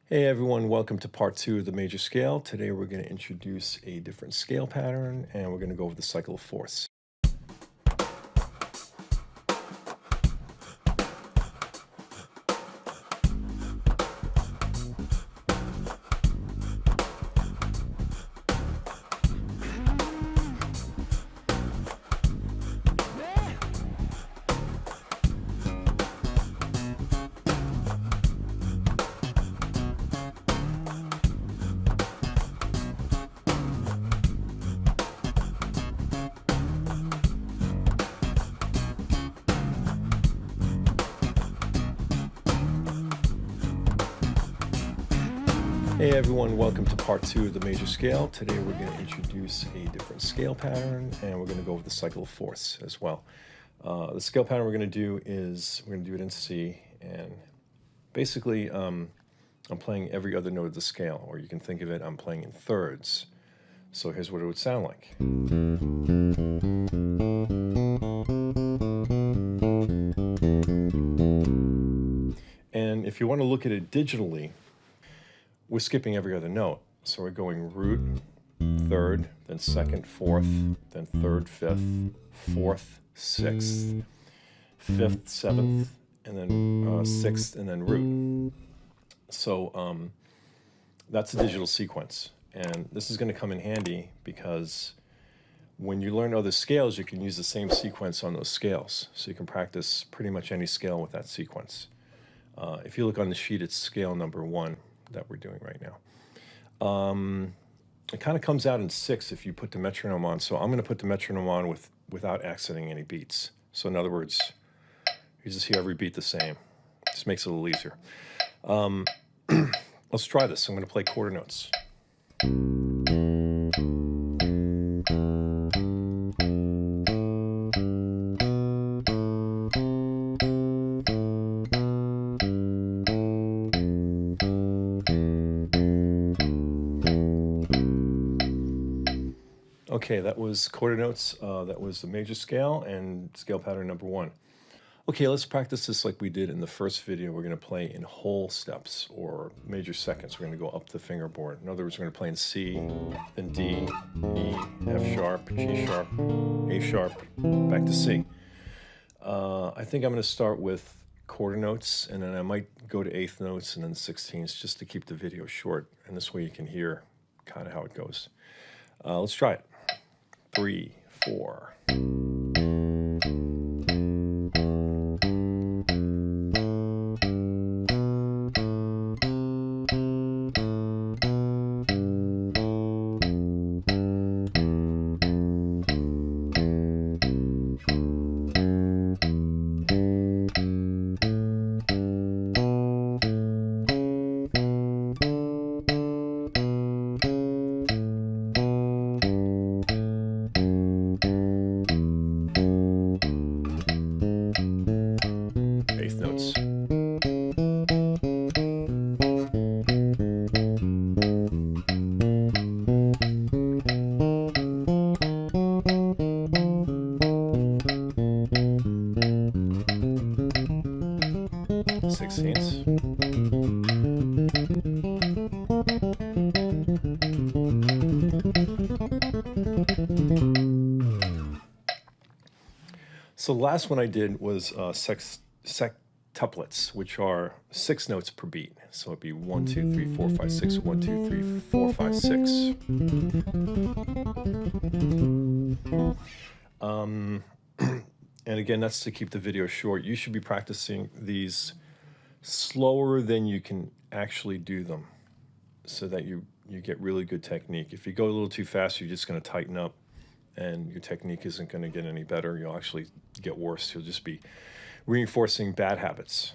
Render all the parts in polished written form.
Hey everyone, welcome to part 2 of the major scale. Today we're going to introduce a different scale pattern and we're going to go over the cycle of fourths. Hey everyone, welcome to part 2 of the major scale. Today we're going to introduce a different scale pattern and we're going to go over the cycle of fourths as well. The scale pattern we're going to do is, we're going to do it in C, and basically I'm playing every other note of the scale, or you can think of it, I'm playing in thirds. So here's what it would sound like. And if you want to look at it digitally, we're skipping every other note. So we're going root, third, then second, fourth, then third, fifth, fourth, sixth, fifth, seventh, and then sixth, and then root. So that's a digital sequence. And this is going to come in handy because when you learn other scales, you can use the same sequence on those scales. So you can practice pretty much any scale with that sequence. If you look on the sheet, it's scale number 1 that we're doing right now. It kind of comes out in 6 if you put the metronome on. So I'm going to put the metronome on without accenting any beats. So in other words, you just hear every beat the same. Just makes it a little easier. Let's try this. I'm going to play quarter notes. Okay, that was quarter notes. That was the major scale and scale pattern number 1. Okay, let's practice this like we did in the first video. We're going to play in whole steps or major seconds. We're going to go up the fingerboard. In other words, we're going to play in C, then D, E, F sharp, G sharp, A sharp, back to C. I think I'm going to start with quarter notes, and then I might go to eighth notes and then 16ths just to keep the video short. And this way you can hear kind of how it goes. Let's try it. 3, 4. Eighth notes. Sixteenths. So the last one I did was sextuplets, which are 6 notes per beat. So it'd be 1, 2, 3, 4, 5, 6, 1, 2, 3, 4, 5, 6. And again, that's to keep the video short. You should be practicing these slower than you can actually do them so that you get really good technique. If you go a little too fast, you're just going to tighten up and your technique isn't going to get any better. You'll actually get worse. You'll just be reinforcing bad habits,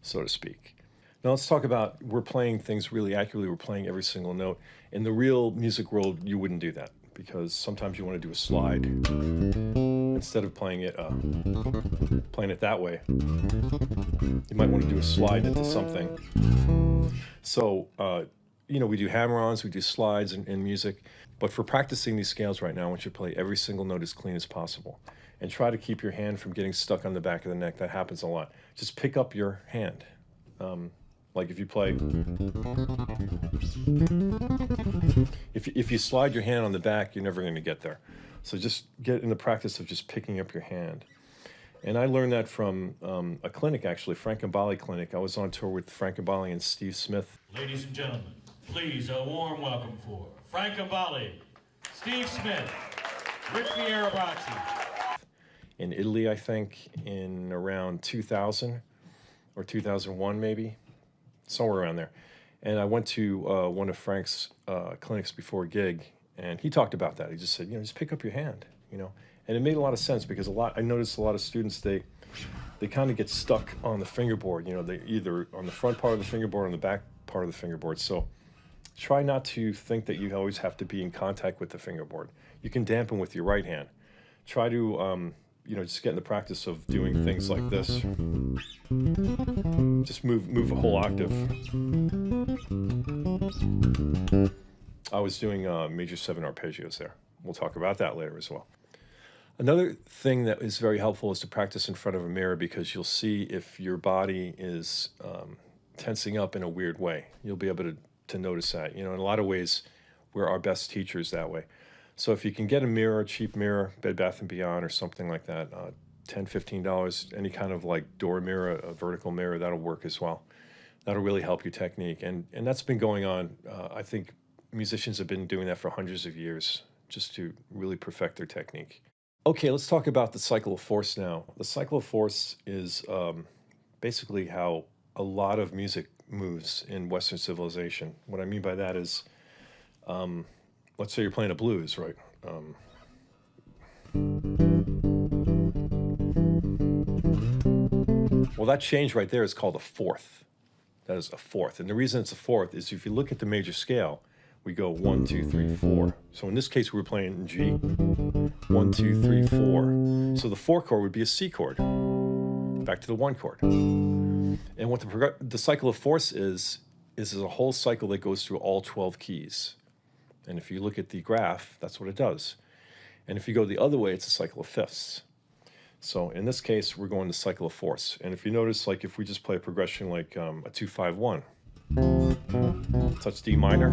so to speak. Now let's talk about, we're playing things really accurately. We're playing every single note. In the real music world, you wouldn't do that because sometimes you want to do a slide. Instead of playing it that way, you might want to do a slide into something. So, you know, we do hammer-ons, we do slides in music. But for practicing these scales right now, I want you to play every single note as clean as possible. And try to keep your hand from getting stuck on the back of the neck. That happens a lot. Just pick up your hand. Like if you play, if you slide your hand on the back, you're never going to get there. So just get in the practice of just picking up your hand. And I learned that from a clinic, actually, Frank and Bali clinic. I was on tour with Frank and Bali and Steve Smith. Ladies and gentlemen, please a warm welcome for Frank and Bali, Steve Smith, Ric Fierabracci. In Italy, I think, in around 2000 or 2001 maybe, somewhere around there. And I went to one of Frank's clinics before a gig, and he talked about that. He just said, just pick up your hand, And it made a lot of sense because I noticed a lot of students, they kind of get stuck on the fingerboard. They either on the front part of the fingerboard or on the back part of the fingerboard. So try not to think that you always have to be in contact with the fingerboard. You can dampen with your right hand. Try to, just get in the practice of doing things like this. Just move a whole octave. I was doing major 7 arpeggios there. We'll talk about that later as well. Another thing that is very helpful is to practice in front of a mirror, because you'll see if your body is tensing up in a weird way. You'll be able to notice that. In a lot of ways, we're our best teachers that way. So if you can get a mirror, a cheap mirror, Bed Bath & Beyond or something like that, $10, $15, any kind of like door mirror, a vertical mirror, that'll work as well. That'll really help your technique. And that's been going on. I think musicians have been doing that for hundreds of years just to really perfect their technique. Okay, let's talk about the cycle of force now. The cycle of force is basically how a lot of music moves in Western civilization. What I mean by that is, let's say you're playing a blues, right? Well, that change right there is called a fourth. That is a fourth. And the reason it's a fourth is if you look at the major scale, we go 1, 2, 3, 4. So in this case, we were playing in G. 1, 2, 3, 4. So the 4 chord would be a C chord. Back to the 1 chord. And what the cycle of force is a whole cycle that goes through all 12 keys. And if you look at the graph, that's what it does. And if you go the other way, it's a cycle of fifths. So in this case, we're going to cycle of force. And if you notice, like if we just play a progression like a 2-5-1, touch D minor,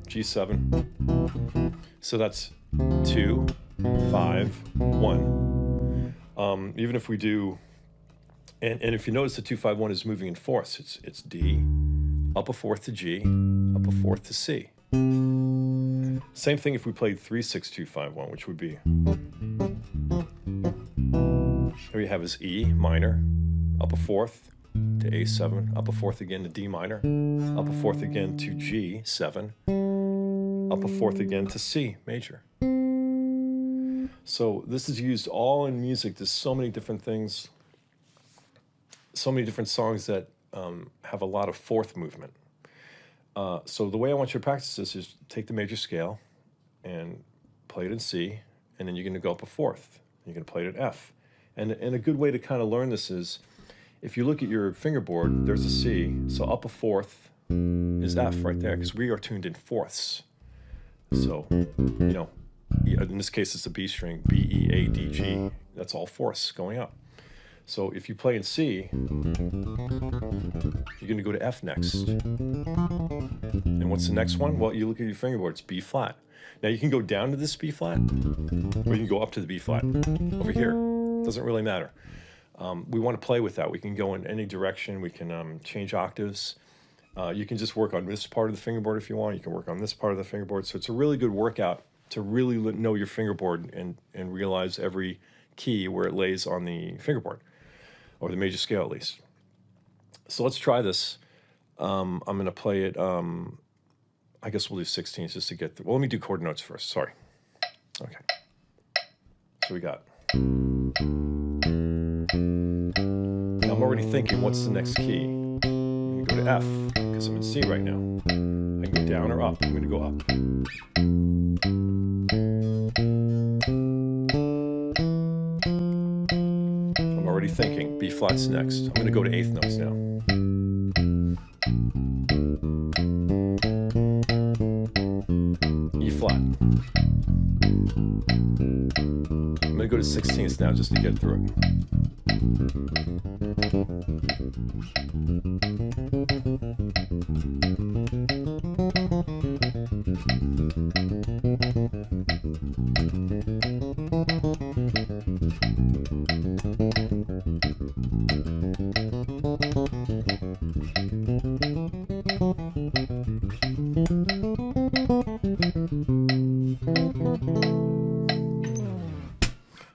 G7. So that's 2, 5, 1. Even if we do, and if you notice the 2-5-1 is moving in fourths, it's D, up a fourth to G, up a fourth to C. Same thing if we played 3-6-2-5-1, which would be, here we have is E minor, up a fourth to A7, up a fourth again to D minor, up a fourth again to G7, up a fourth again to C major. So this is used all in music. There's so many different things, so many different songs that have a lot of fourth movement. So the way I want you to practice this is take the major scale and play it in C, and then you're going to go up a fourth. You're going to play it at F. And a good way to kind of learn this is, if you look at your fingerboard, there's a C, so up a fourth is F right there, because we are tuned in fourths. So, in this case it's a B string, B, E, A, D, G. That's all fourths going up. So if you play in C, you're going to go to F next. And what's the next one? Well, you look at your fingerboard, it's B flat. Now you can go down to this B flat, or you can go up to the B flat. Over here, doesn't really matter. We want to play with that. We can go in any direction. We can change octaves. You can just work on this part of the fingerboard if you want. You can work on this part of the fingerboard. So it's a really good workout to really know your fingerboard and realize every key where it lays on the fingerboard, or the major scale at least. So let's try this. I'm going to play it, I guess we'll do 16s just to get through. Well, let me do chord notes first, sorry. Okay. So we got. Now I'm already thinking, what's the next key? I'm going to go to F, because I'm in C right now. I can go down or up. I'm going to go up. I'm already thinking, B flat's next. I'm going to go to eighth notes now. E flat. I'm going to go to 16ths now just to get through it.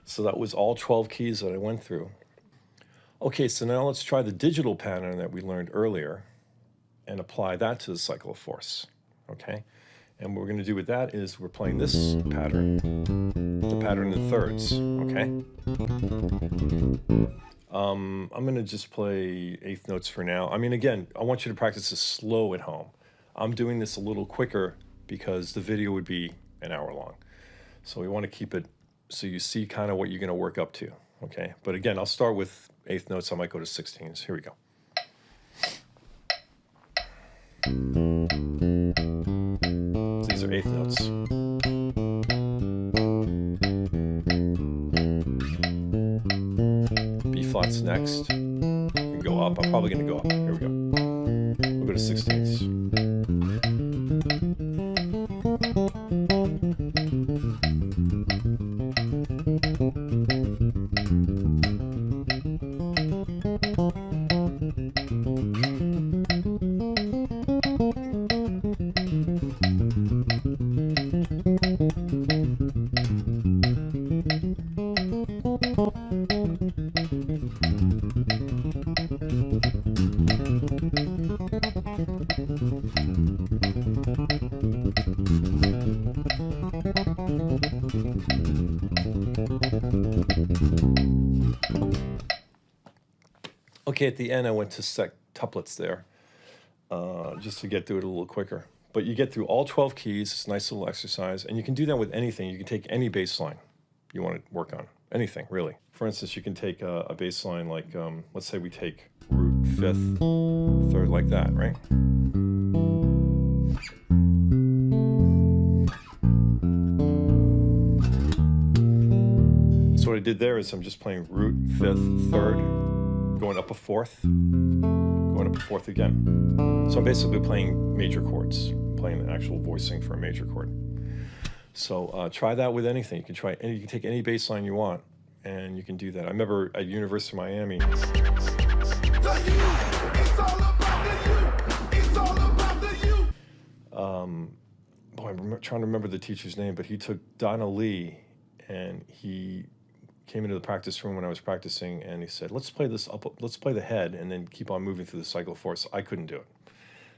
So that was all 12 keys that I went through. Okay, so now let's try the digital pattern that we learned earlier and apply that to the cycle of force, okay? And what we're gonna do with that is we're playing this pattern, the pattern in thirds, okay? I'm gonna just play eighth notes for now. I mean, again, I want you to practice this slow at home. I'm doing this a little quicker because the video would be an hour long. So we wanna keep it so you see kind of what you're gonna work up to, okay? But again, I'll start with eighth notes. I might go to 16s. Here we go. So these are eighth notes. B flat's next. You can go up. I'm probably gonna go up. Here we go. We'll go to 16s. Okay, at the end I went to septuplets there, just to get through it a little quicker. But you get through all 12 keys. It's a nice little exercise, and you can do that with anything. You can take any bass line you want to work on, anything really. For instance, you can take a bass line like, let's say we take root, fifth, third, like that, right? So what I did there is I'm just playing root, fifth, third, going up a fourth, going up a fourth again. So I'm basically playing major chords, playing the actual voicing for a major chord. So try that with anything. You can try, you can take any bass line you want, and you can do that. I remember at University of Miami. Boy, I'm trying to remember the teacher's name, but he took Donna Lee, and he came into the practice room when I was practicing, and he said, let's play this up, let's play the head and then keep on moving through the cycle of force. I couldn't do it.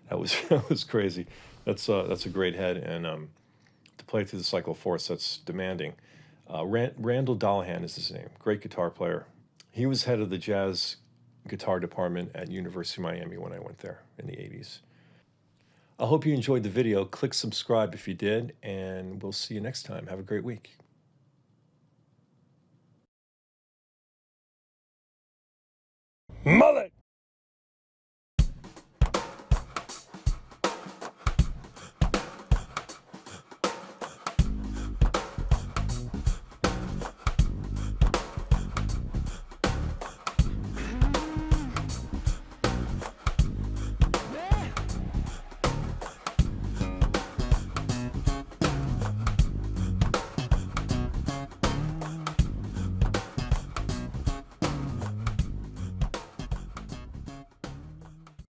That was crazy. That's a great head, and to play through the cycle of force, that's demanding. Randall Dallahan is his name, great guitar player. He was head of the jazz guitar department at University of Miami when I went there in the 80s. I hope you enjoyed the video. Click subscribe if you did, and we'll see you next time. Have a great week. Mullet!